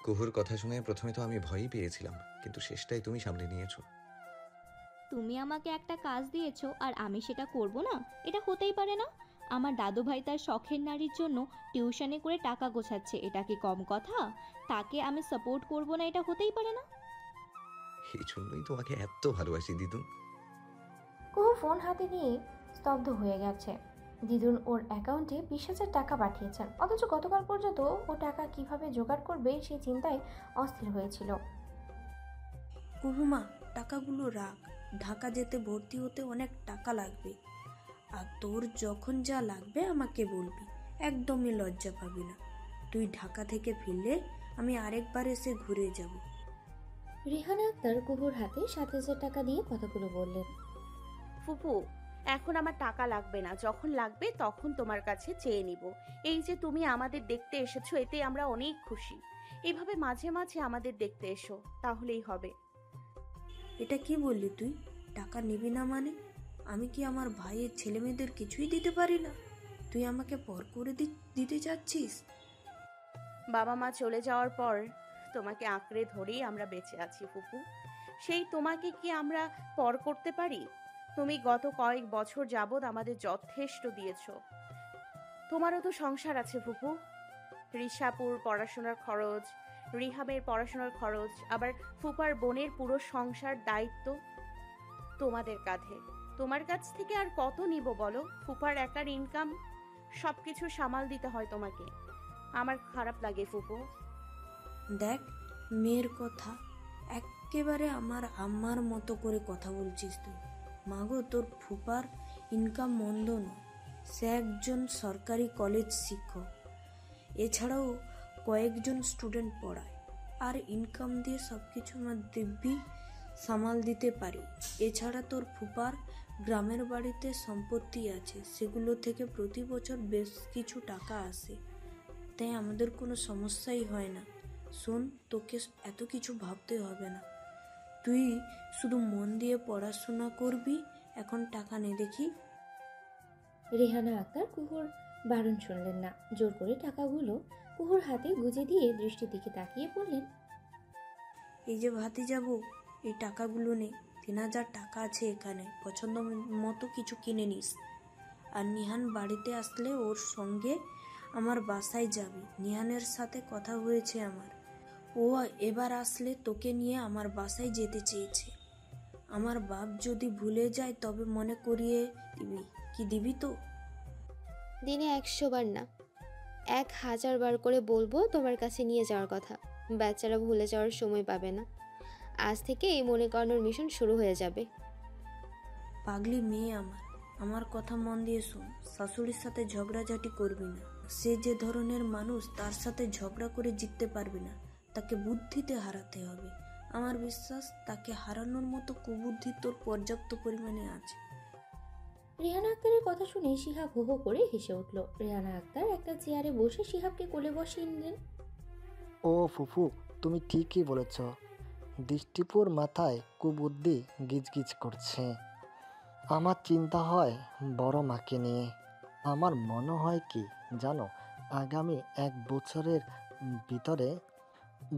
কুহুর কথা শুনে প্রথমে তো আমি ভয়ই পেয়েছিলাম, কিন্তু শেষটাই তুমি সামলে নিয়েছো। তুমি আমাকে একটা কাজ দিয়েছো আর আমি সেটা করব না? এটা হতেই পারে না। আমার দাদুভাই তার শখের নারীর জন্য টিউশনে করে টাকা গোছাচ্ছে, এটা কি কম কথা? তাকে আমি সাপোর্ট করব না, এটা হতেই পারে না। এই জন্যই তোমাকে এত ভালোবাসি দিদুন। কুহু ফোন হাতে নিয়ে স্তব্ধ হয়ে গেছে। দিদুন ওর অ্যাকাউন্টে 20,000 টাকা পাঠিয়েছেন, অথচ গতকাল পর্যন্ত ও টাকা কিভাবে জোগাড় করবে সেই চিন্তায় অস্থির হয়েছিল। কুহুমা, টাকাগুলো রাখ। ঢাকা যেতে ভর্তি হতে অনেক টাকা লাগবে। আর তোর যখন যা লাগবে আমাকে বলবি, একদমই লজ্জা পাবি না। তুই ঢাকা থেকে ফিরলে আমি আরেকবার এসে ঘুরে যাব। রিহানা আক্তার কুহুর হাতে 7,000 টাকা দিয়ে কথাগুলো বললেন। ফুপু, এখন আমার টাকা লাগবে না, যখন লাগবে তখন তোমার কাছে চেয়ে নিব। এই যে তুমি আমাদের দেখতে এসেছো, এতে আমরা অনেক খুশি। এইভাবে মাঝে মাঝে আমাদের দেখতে এসো, তাহলেই হবে। এটা কি বললি তুই? টাকা নিবি না মানে? আমি কি আমার ভাইয়ের ছেলেমেয়েদের কিছুই দিতে পারি না? তুই আমাকে পর করে দিতে চাচ্ছিস? বাবা মা চলে যাওয়ার পর তোমাকে আঁকড়ে ধরেই আমরা বেঁচে আছি ফুপু। সেই তোমাকে কি আমরা পর করতে পারি? তুমি গত কয়েক বছর যাবৎ আমাদের যথেষ্ট দিয়েছো। তোমারও তো সংসার আছে ফুপু। রিশাপুর পড়াশোনার খরচ, রিহাবের পড়াশোনার খরচ, আবার ফুপার বোনের পুরো সংসার দায়িত্ব তোমাদের কাঁধে। তোমার কাছ থেকে আর কত নিব বলো? ফুপার একার ইনকাম, সবকিছু সামাল দিতে হয় তোমাকে। আমার খারাপ লাগে ফুপু। দেখ, মেয়ের কথা একেবারে আমার আম্মার মতো করে কথা বলছিস তুই। মাগো, তোর ফুপার ইনকাম মন্দ নয়। সে একজন সরকারি কলেজ শিক্ষক, এছাড়াও কয়েকজন স্টুডেন্ট পড়ায়। আর ইনকাম দিয়ে সব কিছু আমার দিব্যি সামাল দিতে পারি। এছাড়া তোর ফুপার গ্রামের বাড়িতে সম্পত্তি আছে, সেগুলো থেকে প্রতি বছর বেশ কিছু টাকা আসে, তাই আমাদের কোনো সমস্যাই হয় না। শোন, তোকে এত কিছু ভাবতে হবে না। তুই শুধু মন দিয়ে পড়াশোনা করবি। এখন টাকা নে দেখি। রেহানা আক্তার কুহুর বারণ শুনলেন না, জোর করে টাকাগুলো কুহুর হাতে গুজে দিয়ে দৃষ্টির দিকে তাকিয়ে বললেন। এই যে ভাতে যাব, এই টাকাগুলো নে। 3,000 টাকা আছে এখানে, পছন্দ মতো কিছু কিনে নিস। আর নিহান বাড়িতে আসলে ওর সঙ্গে আমার বাসায় যাবি। নিহানের সাথে কথা হয়েছে আমার। ও এবার আসলে তোকে নিয়ে আমার বাসায় যেতে চেয়েছে। আমার বাপ যদি ভুলে যায় তবে মনে করিয়ে দিবি। কি দিবি তো? দিনে 100 বার না, 1000 বার করে বলবো তোমার কাছে নিয়ে যাওয়ার কথা। বাচ্চারা ভুলে যাওয়ার সময় পাবে না। আজ থেকে এই মনে করানোর মিশন শুরু হয়ে যাবে। পাগলি মেয়ে আমার, আমার কথা মন দিয়ে শোন। শাশুড়ির সাথে ঝগড়াঝাটি করবি না। সে যে ধরনের মানুষ, তার সাথে ঝগড়া করে জিততে পারবি না। তাকে বুদ্ধিতে হারাতে হবে। আমার বিশ্বাস, তাকে হারানোর মতো কুবুদ্ধি তোর পর্যাপ্ত পরিমাণে আছে। রেহানা আক্তারের কথা শুনে শিহাব হো হো করে হেসে উঠল। রেহানা আক্তার একটা চেয়ারে বসে শিহাবকে কোলে বসিয়ে নিলেন। ও ফুফু, তুমি ঠিকই বলেছ। দৃষ্টিপুর মাথায় কুবুদ্ধি গিজগিজ করছে। আমার চিন্তা হয় বড় মাকে নিয়ে। আমার মনে হয় কি জানো, আগামী 1 বছরের ভিতরে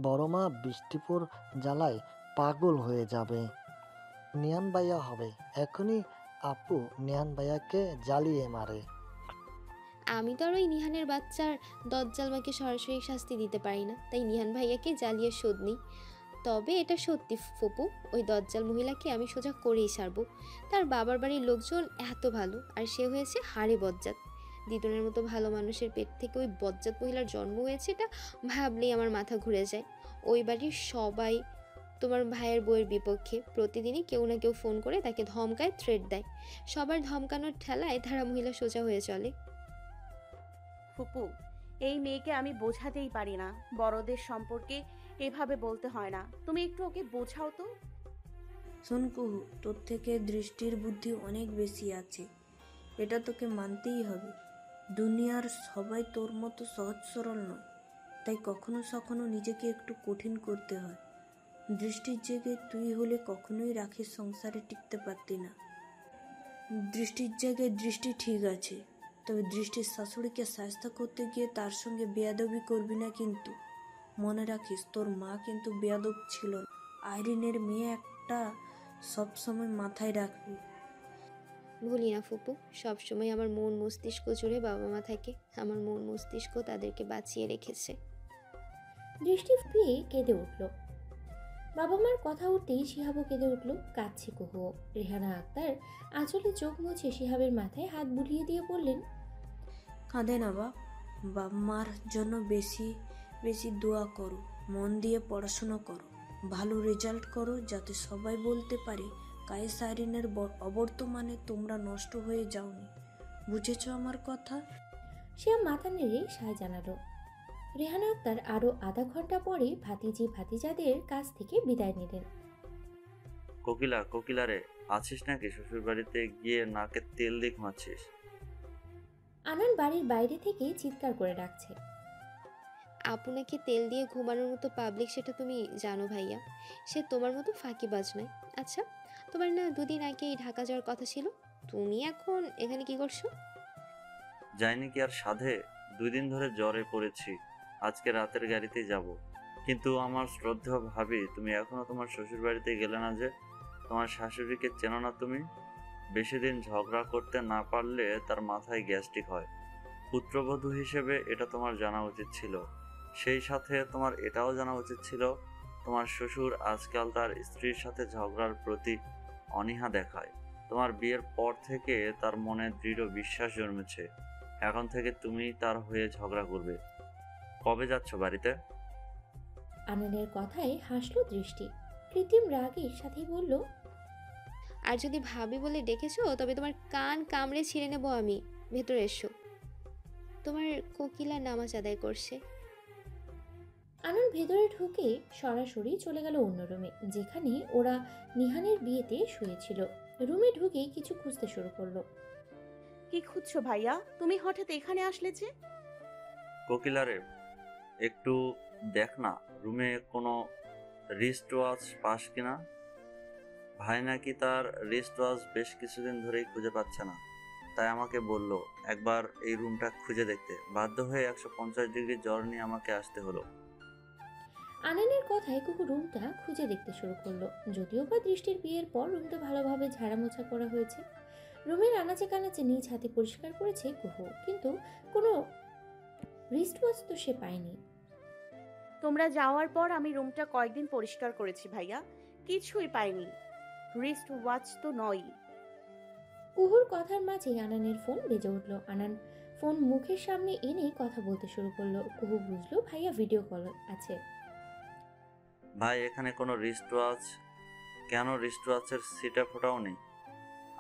বড় মা বৃষ্টিপুর জ্বালায় পাগল হয়ে যাবে। নিহান ভাইয়া হবে। এখনই আপু নিহান ভাইয়াকে জ্বালিয়ে মারে। আমি তো আর ওই নিহানের বাচ্চার দজ্জাল মাকে সরাসরি শাস্তি দিতে পারি না, তাই নিহান ভাইয়াকে জ্বালিয়ে শোধ নিই। তবে এটা সত্যি ফুপু, ওই দজ্জাল মহিলাকে আমি সোজা করেই ছাড়বো। তার বাবার বাড়ির লোকজন এত ভালো, আর সে হয়েছে হাড়ে বজ্জাত। দিদুনের মতো ভালো মানুষের পেট থেকে ওই বজ্জাত মহিলার জন্ম হয়েছে, এটা ভাবলেই আমার মাথা ঘুরে যায়। ওই বাড়ির সবাই তোমার ভাইয়ের বউয়ের বিপক্ষে। প্রতিদিনই কেউ না কেউ ফোন করে তাকে ধমকায়, থ্রেট দেয়। সবার ধমকানোর ঠেলায় ধারা মহিলা সোজা হয়ে চলে। ফুপু, এই মেয়েকে আমি বোঝাতেই পারি না। বড়দের সম্পর্কে এভাবে বলতে হয় না। তুমি একটু ওকে বোঝাও তো। শোন কুহু, তোর থেকে দৃষ্টির বুদ্ধি অনেক বেশি আছে, এটা তোকে মানতেই হবে। দুনিয়ার সবাই তোর মতো সহজ সরল নয়, তাই কখনো সখনো নিজেকে একটু কঠিন করতে হয়। দৃষ্টির জায়গায় তুই হলে কখনোই রাখির সংসারে টিকতে পারতি না। দৃষ্টির জায়গায় দৃষ্টি ঠিক আছে, তবে দৃষ্টির শাশুড়িকে শায়েস্তা করতে গিয়ে তার সঙ্গে বেয়াদবি করবি না কিন্তু। মনে রাখিস তোর মা কিন্তু বেয়াদব ছিল না। আইরিনের মেয়ে একটা, সবসময় মাথায় রাখবি। ভুলি না ফুপু, সবসময় আমার মন মস্তিষ্ক জুড়ে বাবা মা থাকে। আমার মন মস্তিষ্ক তাদেরকে বাঁচিয়ে রেখেছে। দৃষ্টি পেয়ে কেঁদে উঠল। বাবা মার কথা উঠতেই শিহাবও কেঁদে উঠল। কাঁদছে কুহুও। রেহানা আক্তার আঁচলে চোখ মুছে শিহাবের মাথায় হাত বুলিয়ে দিয়ে বললেন, কাঁদে না বাবা মার জন্য বেশি বেশি দোয়া করো, মন দিয়ে পড়াশোনা করো, ভালো রেজাল্ট করো, যাতে সবাই বলতে পারে কায়েস আইরিনের অবর্তমানে তোমরা নষ্ট হয়ে যাওনি। বুঝেছো আমার কথা? শিহাব মাথা নেড়ে সায় জানালো। রেহানা আক্তার আরও আধা ঘন্টা পরে ভাতিজি ভাতিজাদের কাছ থেকে বিদায় নিলেন। কোকিলা রে, আছিস নাকি? শ্বশুর বাড়িতে গিয়ে নাকে তেল দিয়ে ঘুমাচ্ছিস? আনান বাড়ির বাইরে থেকে চিৎকার করে ডাকছে। আপনাকে তেল দিয়ে ঘুমানোর মতো পাবলিক সেটা তুমি জানো ভাইয়া। সে তোমার মতো ফাঁকিবাজ নয়। আচ্ছা, তোমার না দুদিন আগে ঢাকা যাওয়ার কথা ছিল, তুমি এখন এখানে কি করছো? যাইনি কি আর সাধে? 2 দিন ধরে জ্বরে পড়েছি। আজকে রাতের গাড়িতেই যাব। কিন্তু আমার শ্রদ্ধা ভাবি, তুমি এখনো তোমার শ্বশুর বাড়িতে গেলে না যে? তোমার শাশুড়িকে চেনো না তুমি? বেশি দিন ঝগড়া করতে না পারলে তার মাথায় গ্যাস্ট্রিক হয়। পুত্রবধূ হিসেবে এটা তোমার জানা উচিত ছিল। সেই সাথে তোমার এটাও জানা উচিত ছিল তোমার শ্বশুর আজকাল তার স্ত্রীর সাথে ঝগড়ার প্রতি অনীহা দেখায়। তোমার বিয়ের পর থেকে তার মনে দৃঢ় বিশ্বাস জন্মেছে। এখন থেকে তুমি তার হয়ে ঝগড়া করবে। কবে যাচ্ছ বাড়িতে? আনানের কথায় হাসলো দৃষ্টি। কৃত্রিম রাগের সাথেই বলল, আর যদি ভাবি বলে ডেকেছো তবে তোমার কান কামড়ে ছিঁড়ে নেবো আমি। ভেতরে এসো, তোমার কোকিলা নামাজ আদায় করছে। আনন্দ ভেতরে ঢুকে সরাসরি চলে গেল অন্য রুমে, যেখানে ওরা নিহানের বিয়েতে শুয়েছিল। রুমে ঢুকে কিছু খুঁজতে শুরু করলো। কি খুঁজছো ভাইয়া? তুমি হঠাৎ এখানে আসলে যে? কোকিলা রে, একটু দেখ না রুমে কোনো রিস্ট ওয়াচ পাস কিনা। ভাই নাকি তার রিস্ট ওয়াচ বেশ কিছুদিন ধরেই খুঁজে পাচ্ছে না, তাই আমাকে বলল একবার এই রুমটা খুঁজে দেখতে। বাধ্য হয়ে 150 ডিগ্রি জ্বর নিয়ে আমাকে আসতে হলো। আনানের কথায় কুকু রুমটা খুঁজে দেখতে শুরু করলো। যদিও বা দৃষ্টির বিয়ের পর রুমটা ভালোভাবে ঝাড়ামোছা করা হয়েছে। রুমের আনাচে কানাচে নিজ হাতে পরিষ্কার করেছে কুহু, কিন্তু কোনো রিস্ট ওয়াচ তো সে পায়নি। তোমরা যাওয়ার পর আমি রুমটা কয়েকদিন পরিষ্কার করেছি ভাইয়া, কিছুই পাইনি। রিস্ট ওয়াচ তো নয়। কুহুর কথার মাঝেই আনানের ফোন বেজে উঠল। আনান ফোন মুখের সামনে এনে কথা বলতে শুরু করলো। কুহু বুঝলো ভাইয়া ভিডিও কল আছে। ভাই, এখানে কোনো রিস্ট ওয়াচ কেন? রিস্ট ওয়াচের সিটা ফোটাও নেই।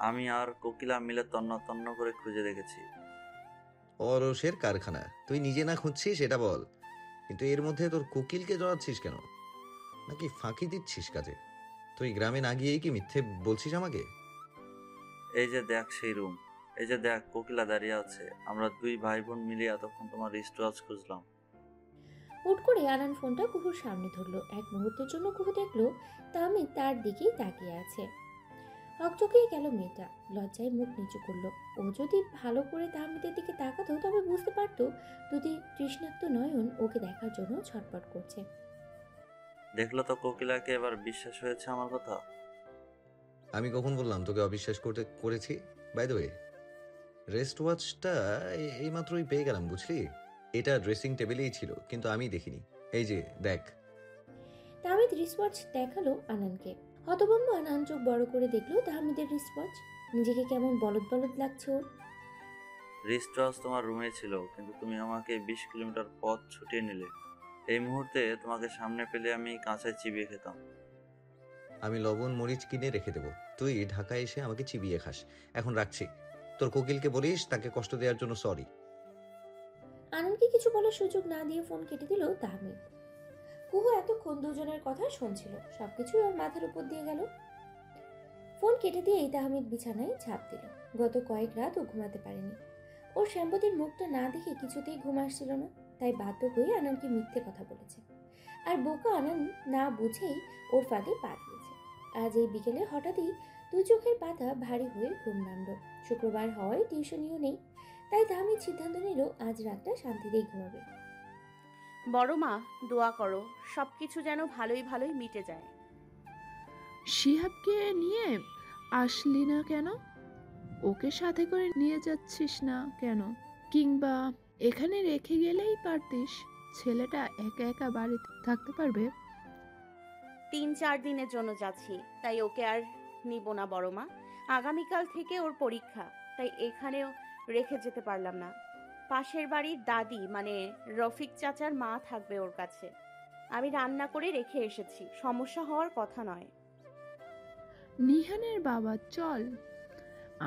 আমি আর কোকিলা মিলে তন্ন তন্ন করে খুঁজে দেখেছি। অরসের কারখানা, তুই নিজে না খুঁজছিস এটা বল। কিন্তু এর মধ্যে তোর কোকিলকে জড়াচ্ছিস কেন? নাকি ফাঁকি দিচ্ছিস কাজে? তুই গ্রামে না গিয়েই কি মিথ্যে বলছিস আমাকে? এই যে দেখ সেই রুম, এই যে দেখ কোকিলা দাঁড়িয়ে আছে। আমরা 2 ভাই বোন মিলে এতক্ষণ তোমার রিস্ট ওয়াচ খুঁজলাম। হুট করে আনান ফোনটা কুহুর সামনে ধরলো। এক মুহূর্তের জন্য কুহু দেখলো তাহমিদ তার দিকেই তাকিয়ে আছে। হকচকিয়ে গেল মেয়েটা, লজ্জায় মুখ নিচু করলো। ও যদি ভালো করে তাহমিদের দিকে তাকাতো তবে বুঝতে পারতো দুটি তৃষ্ণাক্ত নয়ন ওকে দেখার জন্য ছটফট করছে। দেখলো তো কোকিলাকে এবার বিশ্বাস হয়েছে আমার কথা? আমি কখন বললাম তোকে অবিশ্বাস করেছি? বাই দ্য ওয়ে, রেস্ট ওয়াচটা এইমাত্রই পেয়ে গেলাম, বুঝলি? এটা ড্রেসিং টেবিলেই ছিল, কিন্তু আমি দেখিনি। এই যে দেখ। তাহমিদ রিসওয়াচ দেখালো আনানকে। হতভম্ব আনান চোখ বড় করে দেখলো তাহমিদের রিসওয়াচ। নিজেকে কেমন বলদ বলদ লাগছে ওর। রিস্ট ওয়াচ তোমার রুমে ছিল, কিন্তু তুমি আমাকে 20 কিলোমিটার পথ ছুটিয়ে নিলে। এই মুহূর্তে তোমাকে সামনে পেলে আমি কাঁচায় চিবিয়ে খেতাম। আমি লবণ মরিচ কিনে রেখে দেবো, তুই ঢাকায় এসে আমাকে চিবিয়ে খাস। এখন রাখছি। তোর কোকিলকে বলিস তাকে কষ্ট দেওয়ার জন্য সরি। আনন্দকে কিছু বলার সুযোগ না দিয়ে ফোন কেটে দিল তাহমিদ। কুহু এতক্ষণ দুজনের কথা শুনছিল, সবকিছুই ওর মাথার উপর দিয়ে গেল। ফোন কেটে দিয়েই তাহমিদ বিছানায় ঝাঁপ দিল। গত কয়েক রাত ও ঘুমাতে পারেনি। ওর শ্যাম্পতির মুখটা না দেখে কিছুতেই ঘুম আসছিল না, তাই বাধ্য হয়ে আনন্দকে মিথ্যে কথা বলেছে। আর বোকা আনন্দ না বুঝেই ওর ফাঁদে পা দিয়েছে। আজ এই বিকেলে হঠাৎই দু চোখের পাতা ভারী হয়ে ঘুম নামল। শুক্রবার হওয়ায় টিউশনিও নেই, তাই তাহমিদ সিদ্ধান্ত নিল আজ রাতটা শান্তিতেই ঘুমাবে। বড় মা, দোয়া করো সব কিছু যেন ভালোই ভালোই মিটে যায়। শিহাবকে নিয়ে আসলি না কেন? ওকে সাথে করে নিয়ে যাচ্ছিস না কেন? কিংবা এখানে রেখে গেলেই পারতিস। ছেলেটা একা একা বাড়িতে থাকতে পারবে। 3-4 দিনের জন্য যাচ্ছি, তাই ওকে আর নিব না বড় মা। আগামীকাল থেকে ওর পরীক্ষা, তাই এখানেও রেখে যেতে পারলাম না। পাশের বাড়ির দাদি মানে রফিক চাচার মা থাকবে ওর কাছে। আমি রান্না করে রেখে এসেছি, সমস্যা হওয়ার কথা নয়। নিহানের বাবা, চল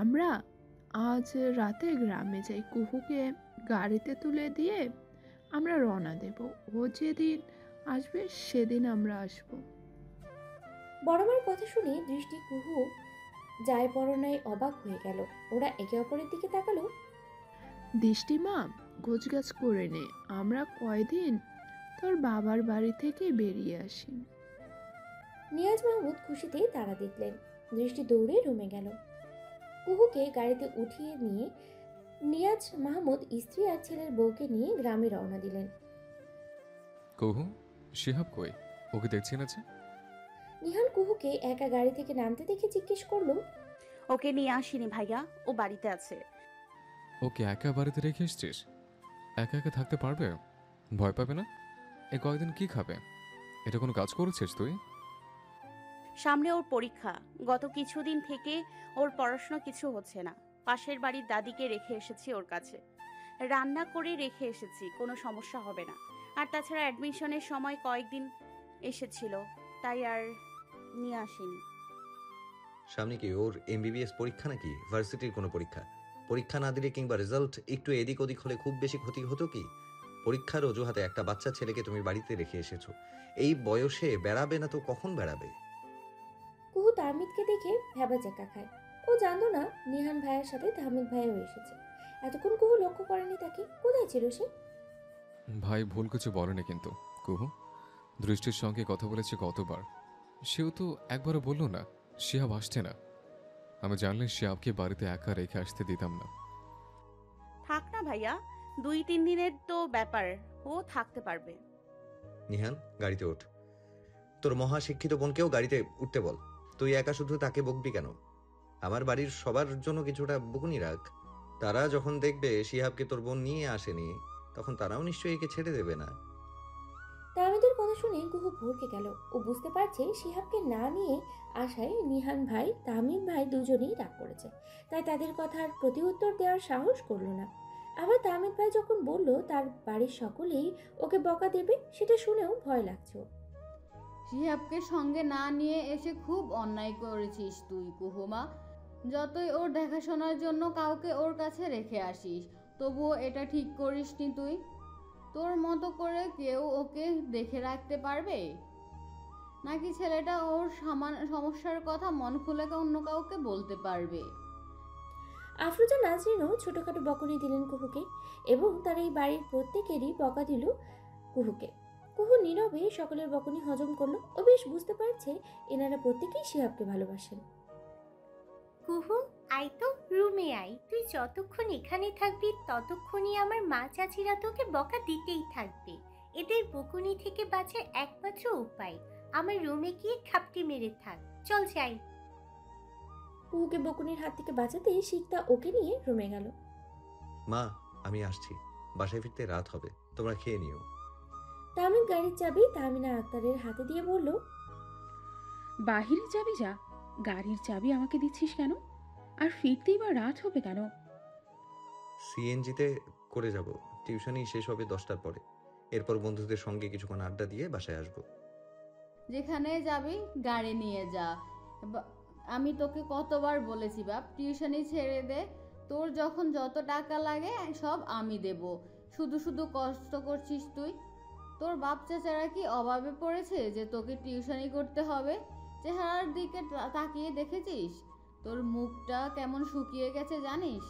আমরা আজ রাতে গ্রামে যাই। কুহুকে গাড়িতে তুলে দিয়ে আমরা রওনা দেব। ও যেদিন আসবে সেদিন আমরা আসব। বড়মার কথা শুনে দৃষ্টি কুহু যায় পরনায় অবাক হয়ে গেল। ওরা একে অপরের দিকে তাকালো। দৃষ্টিমা, গোছগাছ করে নে, আমরা কয়দিন তোর বাবার বাড়ি থেকে বেরিয়ে আসি। নিয়াজ মাহমুদ খুশিতে তারা দেখলেন। দৃষ্টি দৌড়ে রুমে গেল। কুহুকে গাড়িতে উঠিয়ে নিয়ে নিয়াজ মাহমুদ স্ত্রী আর ছেলের বউকে নিয়ে গ্রামে রওনা দিলেন। কুহু, শিহাব কই? ওকে দেখছি না যে। নিহান কুহুকে একা গাড়ি থেকে নামতে দেখে জিজ্ঞেস করলো, ওকে নিয়ে আসিনি ভাইয়া, ও বাড়িতে আছে। ওকে একা বাড়িতে রেখে এসছিস? একা একা থাকতে পারবে? ভয় পাবে না? এ কয়েকদিন কি খাবে? এটা কোনো কাজ করেছিস তুই? সামনে ওর পরীক্ষা, গত কিছুদিন থেকে ওর পড়াশোনা কিছু হচ্ছে না। পাশের বাড়ির দাদিকে রেখে এসেছি ওর কাছে, রান্না করে রেখে এসেছি, কোনো সমস্যা হবে না। আর তাছাড়া অ্যাডমিশনের সময় কয়েকদিন এসেছিল, তাই আর নিয়ে আসিনি। সামনে কি ওর এমবিবিএস পরীক্ষা নাকি ভার্সিটির কোনো পরীক্ষা? পরীক্ষা না দিলে কিংবা রেজাল্ট একটু এদিক ওদিক হলে খুব বেশি ক্ষতি হতো কি? পরীক্ষার অজুহাতে একটা বাচ্চা ছেলেকে তুমি বাড়িতে রেখে এসেছো। এই বয়সে বেড়াবে না তো কখন বেড়াবে? কুহু তাহমিদকে দেখে ভ্যাবাচাকা খায়। ও জানতো না নিহান ভাইয়ের সাথে তাহমিদ ভাইও এসেছে। এতক্ষণ কুহু লক্ষ্য করেনি তাকে। কোথায় ছিল সে? ভাই ভুল কিছু বলেনি কিন্তু। কুহু, দৃষ্টির সঙ্গে কথা বলেছে কতবার, সেও তো একবারও বললো না শিহাব আসছে না। আমি জানলে শিহাবকে বাড়িতে একা রেখে আসতে দিতাম না। থাক না ভাইয়া, 2-3 দিনের তো ব্যাপার, ও থাকতে পারবে। নিহান, গাড়িতে ওঠ। তোর মহাশিক্ষিত বোনকেও গাড়িতে উঠতে বল। তুই একা শুধু তাকে বকবি কেন? আমার বাড়ির সবার জন্য কিছুটা বকুনি রাখ। তারা যখন দেখবে শিহাবকে তোর বোন নিয়ে আসেনি, তখন তারাও নিশ্চয়ই একে ছেড়ে দেবে না। তাহমিদের কথা শুনে কুহু ভরকে গেল। ও বুঝতে পারছে শিহাবকে না নিয়ে আসায় নিহান ভাই তাহমিদ ভাই দুজনেই রাগ করেছে। তাই তাদের কথার প্রতি উত্তর দেওয়ার সাহস করলো না। আবার তাহমিদ ভাই যখন বলল তার বাড়ির সকলেই ওকে বকা দেবে, সেটা শুনেও ভয় লাগছে ওর। শিহাবকে সঙ্গে না নিয়ে এসে খুব অন্যায় করেছিস তুই কুহুমা। যতই ওর দেখাশোনার জন্য কাউকে ওর কাছে রেখে আসিস, তবুও এটা ঠিক করিসনি তুই। তোর মতো করে কেউ ওকে দেখে রাখতে পারবে নাকি ছেলেটা ওর সমস্যার কথা মন খুলে অন্য কাউকে বলতে পারবে? আফরোজা নাজরিনও ছোটখাটো বকুনি দিলেন কুহুকে এবং তার এই বাড়ির প্রত্যেকেরই বকা দিল কুহুকে। কুহু নীরবে সকলের বকুনি হজম করলো। ও বেশ বুঝতে পারছে এনারা প্রত্যেকেই শিহাবকে ভালোবাসেন। কুহু, আয় তো, রুমে আয়। তুই যতক্ষণ এখানে থাকবি ততক্ষণই আমার মা চাচিরা তোকে বকা দিতেই থাকবে। এদের বকুনি থেকে বাঁচার একমাত্র উপায় আমার রুমে গিয়ে খাপটি মেরে থাক। চল যাই। কুহুকে বকুনির হাত থেকে বাঁচাতে শিকতা ওকে নিয়ে রুমে গেল। মা, আমি আসছি। বাসায় ফিরতে রাত হবে, তোমরা খেয়ে নিও। তাহমিদ গাড়ির চাবি তাহমিনা আক্তারের হাতে দিয়ে বলল, বাহিরে যাবি যা, গাড়ির চাবি আমাকে দিচ্ছিস কেন? আর ফিরতেই বা রাত হবে কেন? সিএনজিতে করে যাব। টিউশনই শেষ হবে 10টার পরে। এরপর বন্ধুদের সঙ্গে কিছুক্ষণ আড্ডা দিয়ে বাসায় আসবো। যেখানে যাবি গাড়ি নিয়ে যা। আমি তোকে কতবার বলেছি বাপ, টিউশনি ছেড়ে দে। তোর যখন যত টাকা লাগে সব আমি দেব, শুধু শুধু কষ্ট করছিস তুই। তোর বাপ চাচারা কি অভাবে পড়েছে যে তোকে টিউশনি করতে হবে? চেহারার দিকে তাকিয়ে দেখেছিস তোর মুখটা কেমন শুকিয়ে গেছে জানিস?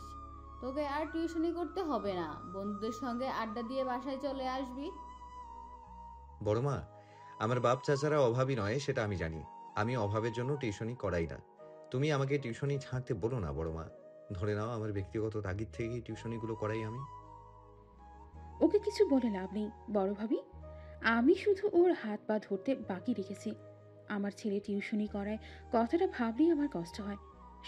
তোকে আর টিউশনি করতে হবে না, বন্ধুদের সঙ্গে আড্ডা দিয়ে বাসায় চলে আসবি। বড় মা, আমার বাপ চাচারা অভাবী নয় সেটা আমি জানি। আমি অভাবের জন্য টিউশনি করাই না। তুমি আমাকে টিউশনি ছাড়তে বলো না বড় মা। ধরে নাও আমার ব্যক্তিগত তাগিদ থেকেই টিউশনিগুলো করাই আমি। ওকে কিছু বলে লাভ নেই বড় ভাবি। আমি শুধু ওর হাত পা ধরতে বাকি রেখেছি। আমার ছেলে টিউশনি করায়, কথাটা ভাবলেই আমার কষ্ট হয়।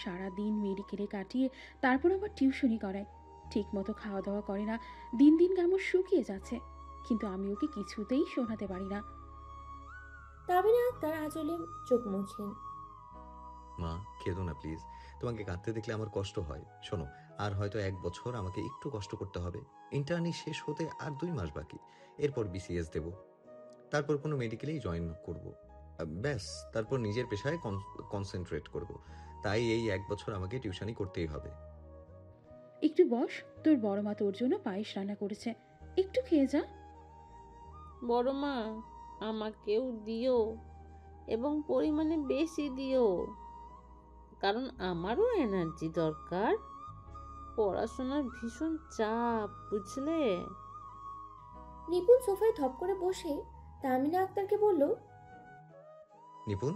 সারা দিন মেডিকেলে কাটিয়ে তারপর আবার টিউশনি করায়, ঠিক মতো খাওয়া দাওয়া করে না, দিন দিন কেমন শুকিয়ে যাচ্ছে, কিন্তু আমি ওকে কিছুতেই শোনাতে পারি না। তাবিনা আক্তার আঁচলে চোখ মুছলেন। মা, কেঁদো না প্লিজ। তোমাকে কাঁদতে দেখলে আমার কষ্ট হয়। শোনো, আর হয়তো 1 বছর আমাকে একটু কষ্ট করতে হবে। ইন্টার্নি শেষ হতে আর 2 মাস বাকি। এরপর বিসিএস দেব, তারপর কোনো মেডিকেলেই জয়েন করব। ব্যাস, তারপর নিজের পেশায় কনসেন্ট্রেট করব। তাই এই 1 বছর আমাকে টিউশনি করতেই হবে। একটু বস, তোর বড় মা তোর জন্য পায়েস রান্না করেছে, একটু খেয়ে যা। বড় মা, আমাকেও দিও এবং পরিমাণে বেশি দিও, কারণ আমারও এনার্জি দরকার। পড়াশোনার ভীষণ চাপ, বুঝলে? নিপুণ সোফায় ধপ করে বসে তামিনা আক্তারকে বলল, নিপুণ,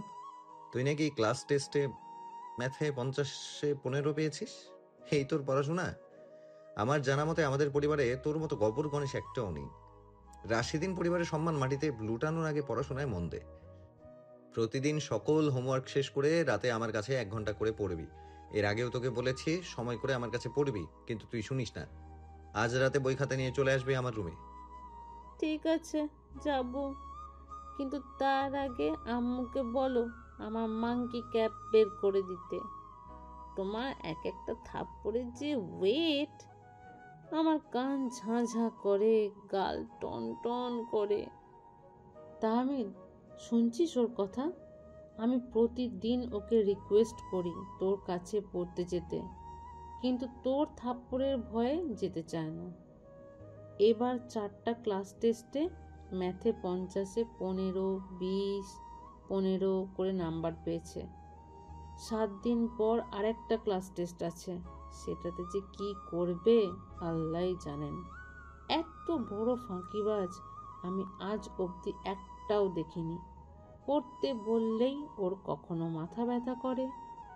তুই নাকি ক্লাস টেস্টে ম্যাথে 50-এ 15 পেয়েছিস? এই তোর পড়াশোনা? আমার জানা মতে আমাদের পরিবারে তোর মতো গবর গণেশ একটাও নেই। রাশিদিন পরিবারের সম্মান মাটিতে লুটানোর আগে পড়াশোনায় মন দে। প্রতিদিন সকল হোমওয়ার্ক শেষ করে রাতে আমার কাছে 1 ঘন্টা করে পড়বি। এর আগেও তোকে বলেছি সময় করে আমার কাছে পড়বি, কিন্তু তুই শুনিস না। আজ রাতে বই খাতা নিয়ে চলে আসবি আমার রুমে। ঠিক আছে, যাব, কিন্তু তার আগে আম্মুকে বলো আমার মাংকি ক্যাপ বের করে দিতে। তোমার এক একটা থাপ্পড়ের যে ওয়েট, আমার কান ঝাঁ ঝাঁ করে, গাল টন টন করে। তা আমি শুনছিস ওর কথা? আমি প্রতিদিন ওকে রিকোয়েস্ট করি তোর কাছে পড়তে যেতে, কিন্তু তোর থাপ্পড়ের ভয়ে যেতে চায় না। এবার 4টা ক্লাস টেস্টে ম্যাথে 50-এ 15, 20, 15 করে নাম্বার পেয়েছে। 7 দিন পর আরেকটা ক্লাস টেস্ট আছে, সেটাতে যে কি করবে আল্লাহই জানেন। এত বড় ফাঁকিবাজ আমি আজ অবধি একটাও দেখিনি। পড়তে বললেই ওর কখনো মাথা ব্যথা করে,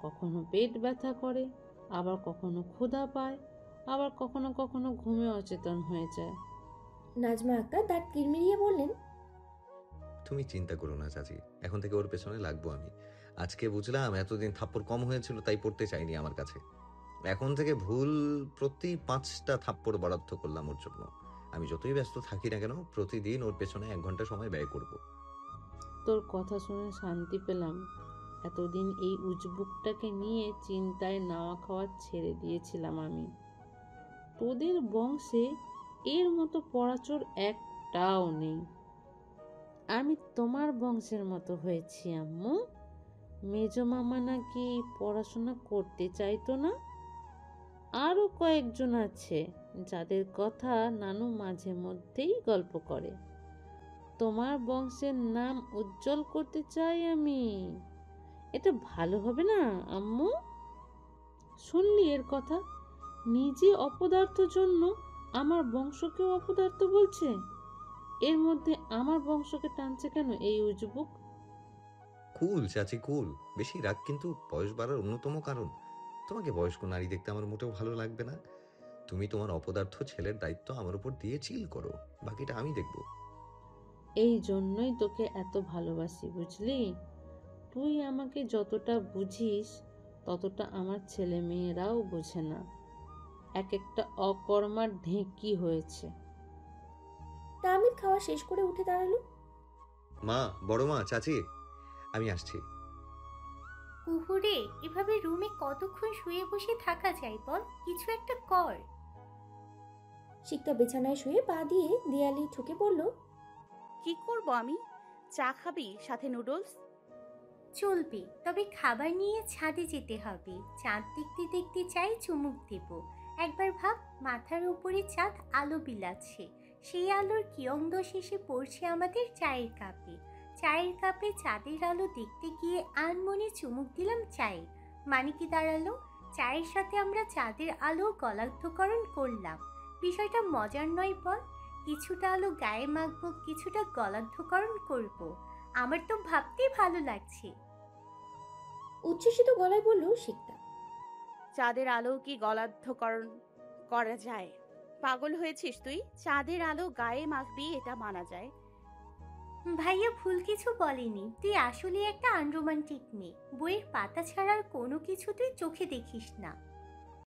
কখনো পেট ব্যথা করে, আবার কখনো ক্ষুধা পায়, আবার কখনো কখনো ঘুমে অচেতন হয়ে যায়। নাজমা আক্তার দাঁত কিরমিরিয়ে বললেন, তুমি চিন্তা করো না চাচি, এখন থেকে ওর পেছনে লাগবো আমি। আজকে বুঝলাম এতদিন থাপ্পড় কম হয়েছিল তাই পড়তে চাইনি আমার কাছে। এখন থেকে ভুল প্রতি 5টা থাপ্পড় বরাদ্দ করলাম ওর জন্য। আমি যতই ব্যস্ত থাকি না কেন, প্রতিদিন ওর পেছনে 1 ঘন্টা সময় ব্যয় করব। তোর কথা শুনে শান্তি পেলাম। এতদিন এই উজবুকটাকে নিয়ে চিন্তায় নাওয়া খাওয়া ছেড়ে দিয়েছিলাম আমি। তোদের বংশে এর মতো পড়াচোর একটাও নেই। আমি তোমার বংশের মতো হয়েছি আম্মু। মেজো মামা নাকি পড়াশোনা করতে চাইতো না। আরও কয়েকজন আছে যাদের কথা নানু মাঝে মধ্যেই গল্প করে। তোমার বংশের নাম উজ্জ্বল করতে চাই আমি। এটা ভালো হবে না আম্মু? শুনলি এর কথা? নিজে অপদার্থ জন্য আমার বংশকেও অপদার্থ বলছে। এর মধ্যে আমার বংশকে টানছে কেন এই উজবুক? কুল চাচি, কুল। বেশি রাগ কিন্তু বয়স বাড়ার অন্যতম কারণ। তোমাকে বয়স্ক নারী দেখতে আমার মোটেও ভালো লাগবে না। তুমি তোমার অপদার্থ ছেলের দায়িত্ব আমার উপর দিয়ে চিল করো, বাকিটা আমি দেখব। এই জন্যই তোকে এত ভালোবাসি, বুঝলি? তুই আমাকে যতটা বুঝিস ততটা আমার ছেলে মেয়েরাও বোঝে না। এক একটা অকর্মার ঢেঁকি হয়েছে। তামিদ খাওয়া শেষ করে উঠে দাঁড়ালো। মা, বড় মা, চাচি, আমি আসছি। কুহুরে, এভাবে রুমে কতক্ষণ শুয়ে বসে থাকা যায় বল? কিছু একটা কর। শিকটা বিছানায় শুয়ে পা দিয়ে দেয়ালে ঠুকে পড়ল, কি করব আমি? চা খাবি সাথে নুডলস? চলবে, তবে খাবার নিয়ে ছাদে যেতে হবে। চাঁদ দেখতে দেখতে চাই চুমুক দেব। একবার ভাব, মাথার উপরে চাঁদ আলো বিলাচ্ছে। সেই আলোর কিয়ং শেষে পড়ছে আমাদের চায়ের কাপে। চায়ের কাপে চাঁদের আলো দেখতে গিয়ে আনমনে চুমুক দিলাম চায়ে। মানে কি দাঁড়ালো? চায়ের সাথে আমরা চাঁদের আলো গলার্ধকরণ করলাম। বিষয়টা মজার নয় বল? কিছুটা আলো গায়ে মাখবো, কিছুটা গলার্ধকরণ করব। আমার তো ভাবতেই ভালো লাগছে। উচ্ছ্বসিত গলায় বলল শিকটা। চাঁদের আলো কি গলার্ধকরণ করা যায়? পাগল হয়েছিস তুই? চাঁদের আলো গায়ে মাখবি, এটা মানা যায়, ভাইয়া ভুল কিছু বলেনি, তুই আসলে একটা আনরোমান্টিক মেয়ে। বইয়ের পাতা ছাড়ার কোনো কিছু তুই চোখে দেখিস না।